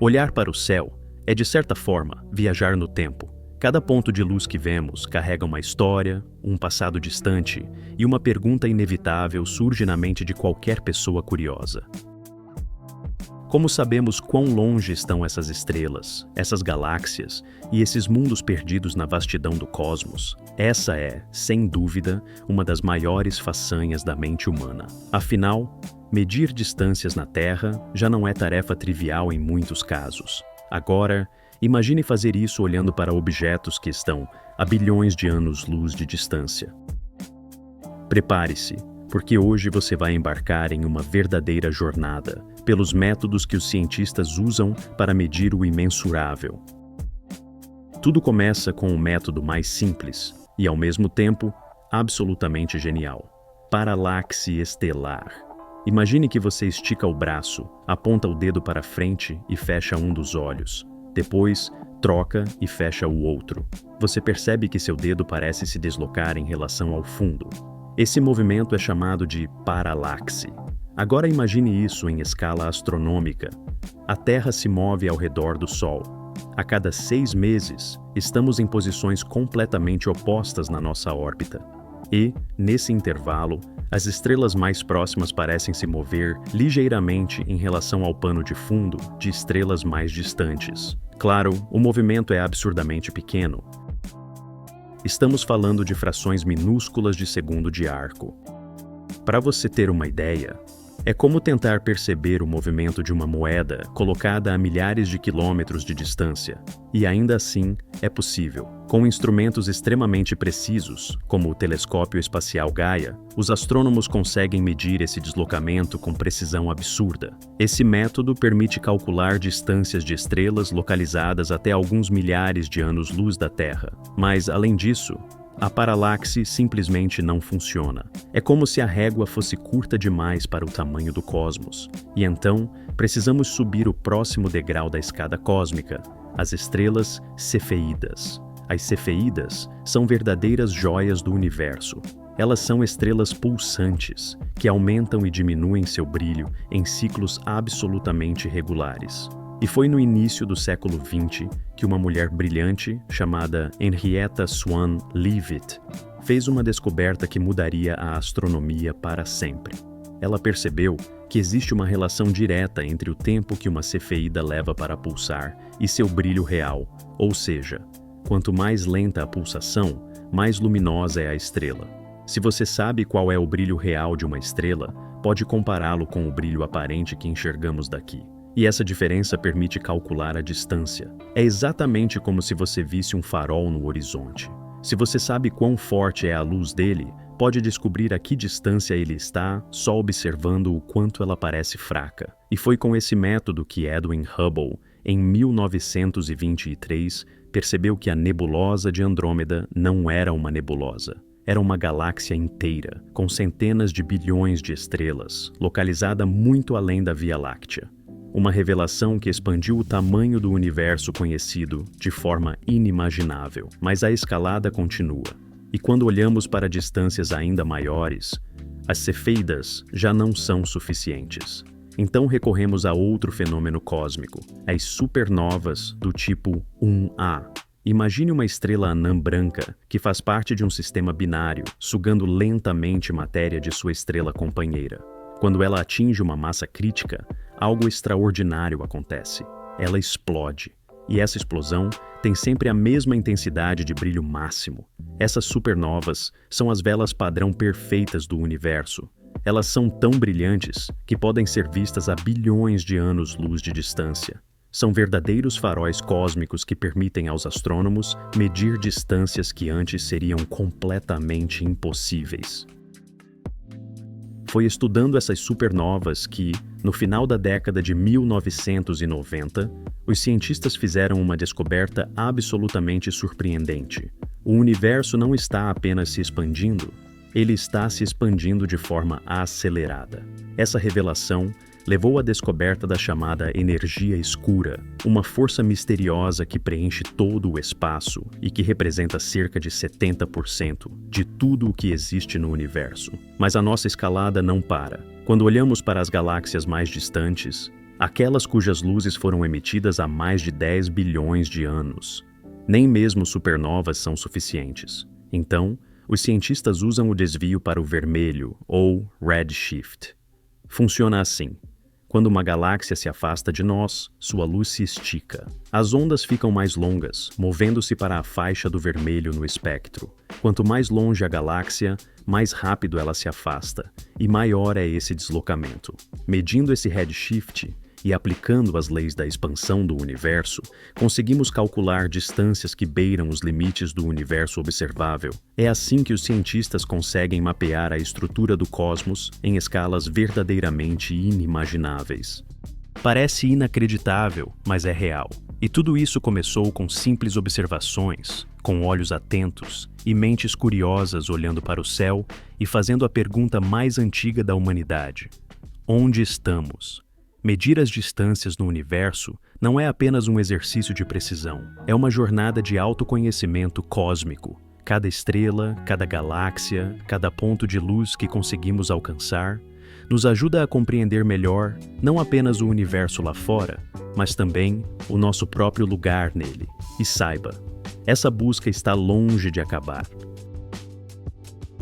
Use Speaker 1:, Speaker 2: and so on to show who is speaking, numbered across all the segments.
Speaker 1: Olhar para o céu é, de certa forma, viajar no tempo. Cada ponto de luz que vemos carrega uma história, um passado distante e uma pergunta inevitável surge na mente de qualquer pessoa curiosa. Como sabemos quão longe estão essas estrelas, essas galáxias e esses mundos perdidos na vastidão do cosmos? Essa é, sem dúvida, uma das maiores façanhas da mente humana. Afinal, medir distâncias na Terra já não é tarefa trivial em muitos casos. Agora, imagine fazer isso olhando para objetos que estão a bilhões de anos-luz de distância. Prepare-se, porque hoje você vai embarcar em uma verdadeira jornada pelos métodos que os cientistas usam para medir o imensurável. Tudo começa com o método mais simples e, ao mesmo tempo, absolutamente genial: paralaxe estelar. Imagine que você estica o braço, aponta o dedo para frente e fecha um dos olhos. Depois, troca e fecha o outro. Você percebe que seu dedo parece se deslocar em relação ao fundo. Esse movimento é chamado de paralaxe. Agora imagine isso em escala astronômica. A Terra se move ao redor do Sol. A cada 6 meses, estamos em posições completamente opostas na nossa órbita. E, nesse intervalo, as estrelas mais próximas parecem se mover ligeiramente em relação ao pano de fundo de estrelas mais distantes. Claro, o movimento é absurdamente pequeno. Estamos falando de frações minúsculas de segundo de arco. Para você ter uma ideia, é como tentar perceber o movimento de uma moeda colocada a milhares de quilômetros de distância. E ainda assim, é possível. Com instrumentos extremamente precisos, como o telescópio espacial Gaia, os astrônomos conseguem medir esse deslocamento com precisão absurda. Esse método permite calcular distâncias de estrelas localizadas até alguns milhares de anos-luz da Terra. Mas, além disso, a paralaxe simplesmente não funciona. É como se a régua fosse curta demais para o tamanho do cosmos. E então, precisamos subir o próximo degrau da escada cósmica, as estrelas cefeidas. As cefeidas são verdadeiras joias do universo. Elas são estrelas pulsantes, que aumentam e diminuem seu brilho em ciclos absolutamente regulares. E foi no início do século XX que uma mulher brilhante, chamada Henrietta Swan Leavitt, fez uma descoberta que mudaria a astronomia para sempre. Ela percebeu que existe uma relação direta entre o tempo que uma cefeida leva para pulsar e seu brilho real, ou seja, quanto mais lenta a pulsação, mais luminosa é a estrela. Se você sabe qual é o brilho real de uma estrela, pode compará-lo com o brilho aparente que enxergamos daqui. E essa diferença permite calcular a distância. É exatamente como se você visse um farol no horizonte. Se você sabe quão forte é a luz dele, pode descobrir a que distância ele está só observando o quanto ela parece fraca. E foi com esse método que Edwin Hubble, em 1923, percebeu que a nebulosa de Andrômeda não era uma nebulosa. Era uma galáxia inteira, com centenas de bilhões de estrelas, localizada muito além da Via Láctea. Uma revelação que expandiu o tamanho do universo conhecido de forma inimaginável. Mas a escalada continua. E quando olhamos para distâncias ainda maiores, as cefeidas já não são suficientes. Então recorremos a outro fenômeno cósmico, as supernovas do tipo 1A. Imagine uma estrela anã branca que faz parte de um sistema binário, sugando lentamente matéria de sua estrela companheira. Quando ela atinge uma massa crítica, algo extraordinário acontece. Ela explode. E essa explosão tem sempre a mesma intensidade de brilho máximo. Essas supernovas são as velas padrão perfeitas do universo. Elas são tão brilhantes que podem ser vistas a bilhões de anos-luz de distância. São verdadeiros faróis cósmicos que permitem aos astrônomos medir distâncias que antes seriam completamente impossíveis. Foi estudando essas supernovas que, no final da década de 1990, os cientistas fizeram uma descoberta absolutamente surpreendente. O universo não está apenas se expandindo, ele está se expandindo de forma acelerada. Essa revelação levou à descoberta da chamada energia escura, uma força misteriosa que preenche todo o espaço e que representa cerca de 70% de tudo o que existe no universo. Mas a nossa escalada não para. Quando olhamos para as galáxias mais distantes, aquelas cujas luzes foram emitidas há mais de 10 bilhões de anos. Nem mesmo supernovas são suficientes. Então, os cientistas usam o desvio para o vermelho, ou redshift. Funciona assim. Quando uma galáxia se afasta de nós, sua luz se estica. As ondas ficam mais longas, movendo-se para a faixa do vermelho no espectro. Quanto mais longe a galáxia, mais rápido ela se afasta, e maior é esse deslocamento. Medindo esse redshift e aplicando as leis da expansão do universo, conseguimos calcular distâncias que beiram os limites do universo observável. É assim que os cientistas conseguem mapear a estrutura do cosmos em escalas verdadeiramente inimagináveis. Parece inacreditável, mas é real. E tudo isso começou com simples observações, com olhos atentos e mentes curiosas olhando para o céu e fazendo a pergunta mais antiga da humanidade: onde estamos? Medir as distâncias no universo não é apenas um exercício de precisão, é uma jornada de autoconhecimento cósmico. Cada estrela, cada galáxia, cada ponto de luz que conseguimos alcançar, nos ajuda a compreender melhor não apenas o universo lá fora, mas também o nosso próprio lugar nele. E saiba, essa busca está longe de acabar.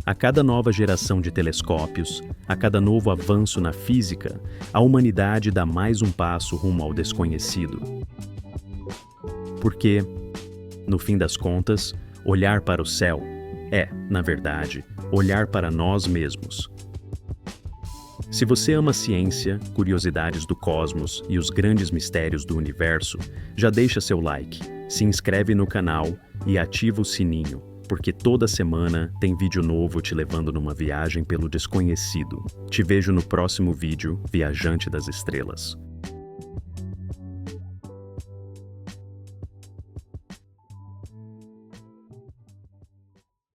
Speaker 1: A cada nova geração de telescópios, a cada novo avanço na física, a humanidade dá mais um passo rumo ao desconhecido. Porque, no fim das contas, olhar para o céu é, na verdade, olhar para nós mesmos. Se você ama ciência, curiosidades do cosmos e os grandes mistérios do universo, já deixa seu like, se inscreve no canal e ativa o sininho, porque toda semana tem vídeo novo te levando numa viagem pelo desconhecido. Te vejo no próximo vídeo, Viajante das Estrelas.